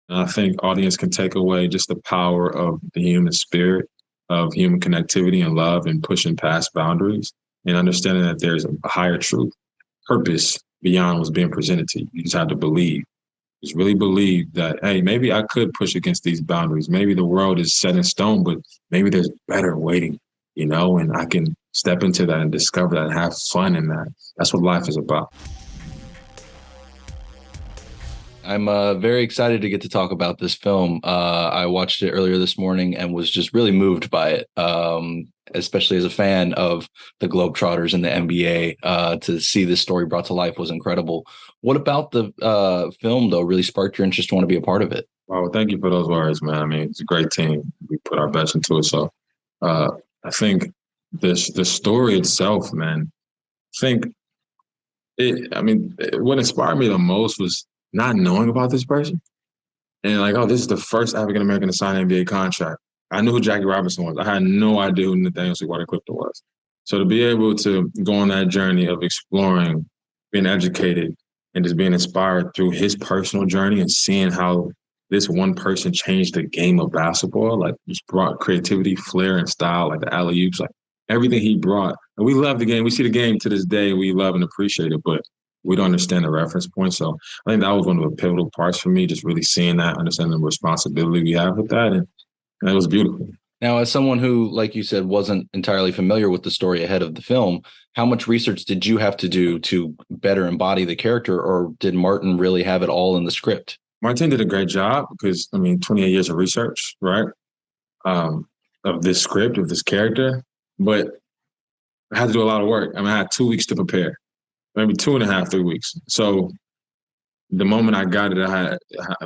And I think audience can take away just the power of the human spirit, of human connectivity and love and pushing past boundaries and understanding that there's a higher truth, purpose beyond what's being presented to you. You just have to believe. Just really believe that, hey, maybe I could push against these boundaries. Maybe the world is set in stone, but maybe there's better waiting, and I can step into that and discover that and have fun in that. That's what life is about. I'm very excited to get to talk about this film. I watched it earlier this morning and was just really moved by it, especially as a fan of the Globetrotters and the NBA. To see this story brought to life was incredible. What about the film, though, really sparked your interest to want to be a part of it? Well, thank you for those words, man. I mean, it's a great team. We put our best into it. So I think the story itself, man, what inspired me the most was not knowing about this person. And like, oh, this is the first African American to sign an NBA contract. I knew who Jackie Robinson was. I had no idea who Nathaniel Sweetwater Clifton was. So to be able to go on that journey of exploring, being educated, and just being inspired through his personal journey and seeing how this one person changed the game of basketball, like just brought creativity, flair, and style, like the alley-oops, like everything he brought. And we love the game. We see the game to this day. We love and appreciate it, but we don't understand the reference point. So I think that was one of the pivotal parts for me, just really seeing that, understanding the responsibility we have with that. And it was beautiful. Now, as someone who, like you said, wasn't entirely familiar with the story ahead of the film, how much research did you have to do to better embody the character, or did Martin really have it all in the script? Martin did a great job because, 28 years of research, right, of this script, of this character. But I had to do a lot of work. I had 2 weeks to prepare, maybe 2.5, 3 weeks. So the moment I got it,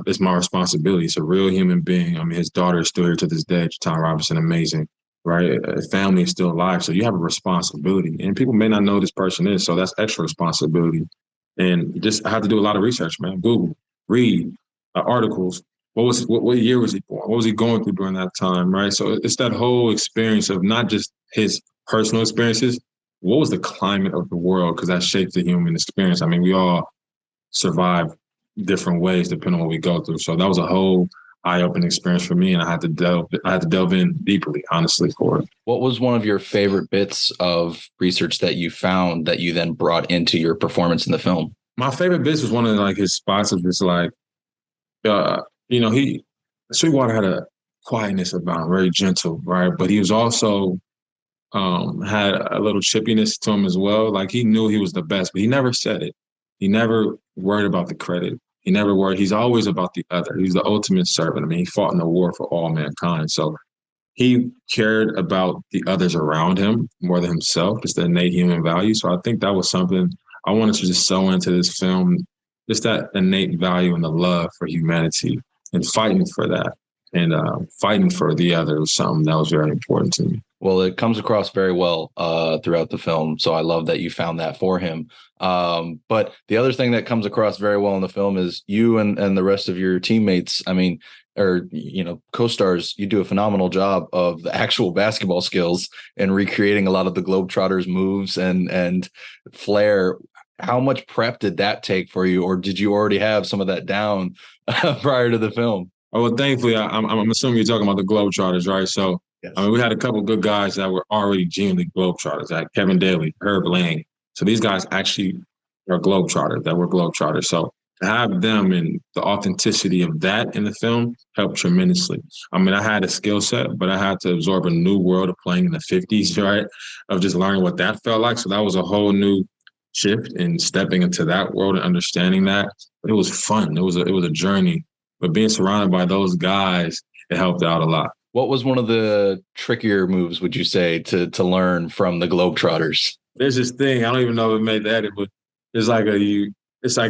it's my responsibility. It's a real human being. His daughter is still here to this day, Tom Robinson, amazing, right? His family is still alive. So you have a responsibility. And people may not know who this person is, so that's extra responsibility. And just I had to do a lot of research, man. Google, read articles. What year was he born? What was he going through during that time, right? So it's that whole experience of not just his personal experiences. What was the climate of the world? Because that shapes the human experience. We all survive different ways depending on what we go through. So that was a whole eye-opening experience for me, and I had to delve in deeply, honestly, for it. What was one of your favorite bits of research that you found that you then brought into your performance in the film? My favorite bits was one of his spots of just Sweetwater had a quietness about him, very gentle, right? But he was also had a little chippiness to him as well. Like he knew he was the best, but he never said it. He never worried about the credit. He never worried. He's always about the other. He's the ultimate servant. He fought in the war for all mankind. So he cared about the others around him more than himself, just the innate human value. So I think that was something I wanted to just sew into this film, just that innate value and the love for humanity and fighting for that and fighting for the other was something that was very important to me. Well, it comes across very well throughout the film. So I love that you found that for him. But the other thing that comes across very well in the film is you and the rest of your teammates, co-stars, you do a phenomenal job of the actual basketball skills and recreating a lot of the Globetrotters moves and flair. How much prep did that take for you? Or did you already have some of that down prior to the film? Oh, well, thankfully, I'm assuming you're talking about the Globetrotters, right? So, yes. We had a couple of good guys that were already genuinely Globetrotters, like Kevin Daly, Herb Lang. So these guys actually are Globetrotters, that were Globetrotters. So to have them and the authenticity of that in the film helped tremendously. I had a skill set, but I had to absorb a new world of playing in the 50s, right? Of just learning what that felt like. So that was a whole new shift in stepping into that world and understanding that. But it was fun. It was a journey. But being surrounded by those guys, it helped out a lot. What was one of the trickier moves, would you say, to learn from the Globetrotters? There's this thing, I don't even know if it made the edit, but it's like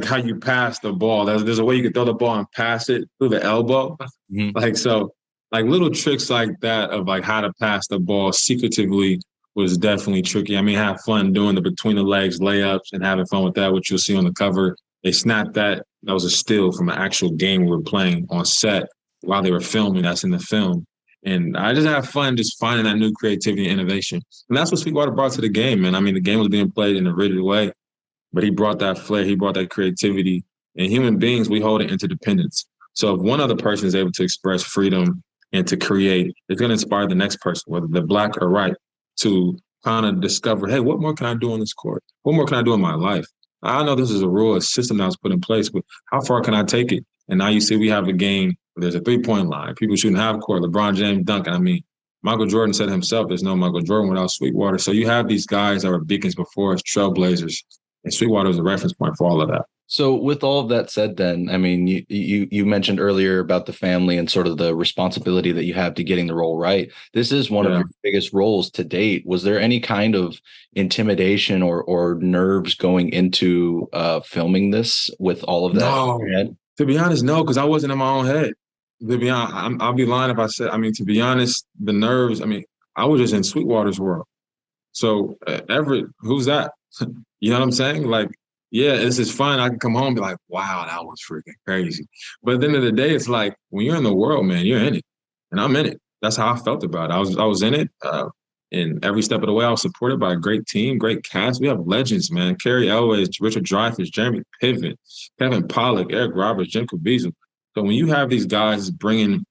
how you pass the ball. There's a way you can throw the ball and pass it through the elbow. Mm-hmm. Little tricks like that of how to pass the ball secretively was definitely tricky. Have fun doing the between the legs layups and having fun with that, which you'll see on the cover. They snapped that. That was a still from an actual game we were playing on set while they were filming. That's in the film. And I just have fun just finding that new creativity and innovation. And that's what Sweetwater brought to the game, man. The game was being played in a rigid way, but he brought that flair. He brought that creativity. And human beings, we hold an interdependence. So if one other person is able to express freedom and to create, it's going to inspire the next person, whether they're black or white, to kind of discover, hey, what more can I do on this court? What more can I do in my life? I know this is a rule, a system that was put in place, but how far can I take it? And now you see we have a game where there's a 3-point line. People shooting half court, LeBron James dunking. I mean, Michael Jordan said himself, there's no Michael Jordan without Sweetwater. So you have these guys that were beacons before us, trailblazers, and Sweetwater is a reference point for all of that. So with all of that said, then, I mean, you mentioned earlier about the family and sort of the responsibility that you have to getting the role right. This is one of your biggest roles to date. Was there any kind of intimidation or nerves going into filming this with all of that? No, to be honest, no, because I wasn't in my own head. To be honest, I'll be lying if I said. I mean, to be honest, the nerves. I mean, I was just in Sweetwater's world. So Everett, who's that? You know what I'm saying? Like, yeah, this is fun. I can come home and be like, wow, that was freaking crazy. But at the end of the day, it's like when you're in the world, man, you're in it, and I'm in it. That's how I felt about it. I was in it. And every step of the way, I was supported by a great team, great cast. We have legends, man. Carrie Elways, Richard Dreyfuss, Jeremy Piven, Kevin Pollak, Eric Roberts, Jim Caviezel. So when you have these guys bringing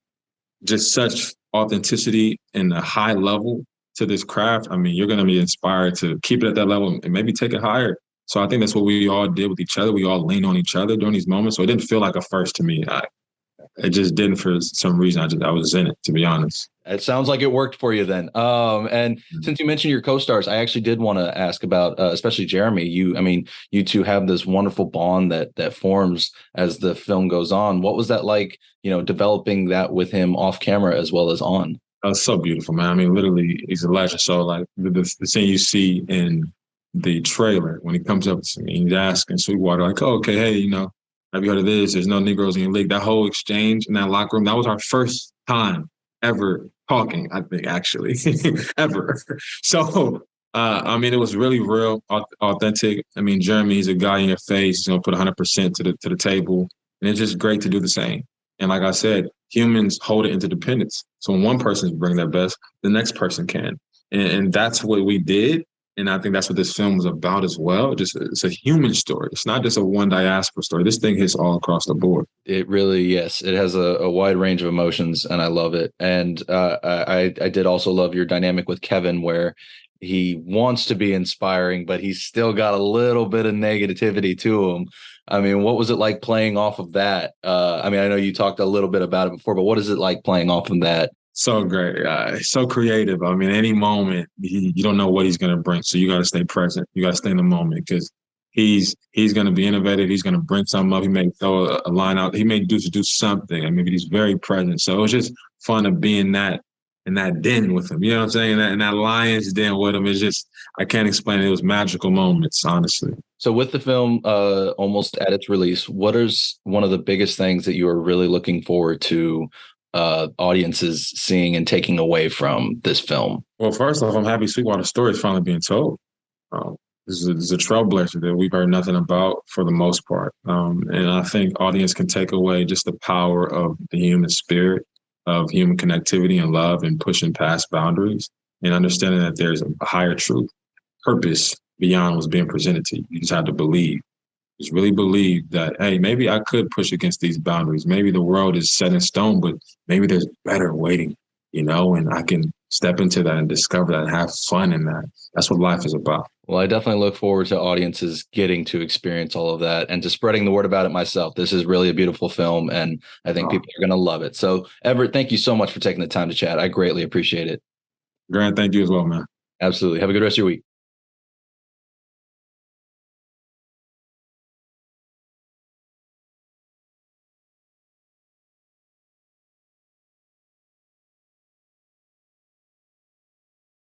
just such authenticity and a high level to this craft, I mean, you're going to be inspired to keep it at that level and maybe take it higher. So I think that's what we all did with each other. We all leaned on each other during these moments. So it didn't feel like a first to me. It just didn't for some reason. I was in it, to be honest. It sounds like it worked for you then. And since you mentioned your co-stars, I actually did want to ask about, especially Jeremy. You two have this wonderful bond that forms as the film goes on. What was that like? Developing that with him off camera as well as on. That's so beautiful, man. I mean, literally, he's a legend. So, like the scene you see in the trailer when he comes up to me, he's asking Sweetwater, like, "Oh, okay, hey, have you heard of this? There's no Negroes in your league." That whole exchange in that locker room, that was our first time ever talking, I think, actually, ever. So, I mean, it was really real, authentic. I mean, Jeremy's a guy in your face, put 100% to the table. And it's just great to do the same. And like I said, humans hold it interdependence. So when one person's bringing their best, the next person can. And that's what we did. And I think that's what this film was about as well. It's a human story. It's not just a one diaspora story. This thing hits all across the board. It really, yes, it has a wide range of emotions, and I love it. And I did also love your dynamic with Kevin, where he wants to be inspiring, but he's still got a little bit of negativity to him. I mean, what was it like playing off of that? I mean, I know you talked a little bit about it before, but what is it like playing off of that? So great. So creative. I mean, any moment, you don't know what he's going to bring. So you got to stay present. You got to stay in the moment because he's going to be innovative. He's going to bring something up. He may throw a line out. He may do something. I mean, he's very present. So it was just fun to be in that den with him. You know what I'm saying? In that lion's den with him. It's just, I can't explain it. It was magical moments, honestly. So with the film almost at its release, what is one of the biggest things that you are really looking forward to audiences seeing and taking away from this film? Well, first off, I'm happy Sweetwater's story is finally being told. This is a trailblazer that we've heard nothing about for the most part. And I think audience can take away just the power of the human spirit, of human connectivity and love and pushing past boundaries and understanding that there's a higher truth, purpose beyond what's being presented to you. You just have to believe. Just really believe that, hey, maybe I could push against these boundaries. Maybe the world is set in stone, but maybe there's better waiting, and I can step into that and discover that and have fun in that. That's what life is about. Well, I definitely look forward to audiences getting to experience all of that and to spreading the word about it myself. This is really a beautiful film, and I think people are going to love it. So, Everett, thank you so much for taking the time to chat. I greatly appreciate it. Grant, thank you as well, man. Absolutely. Have a good rest of your week.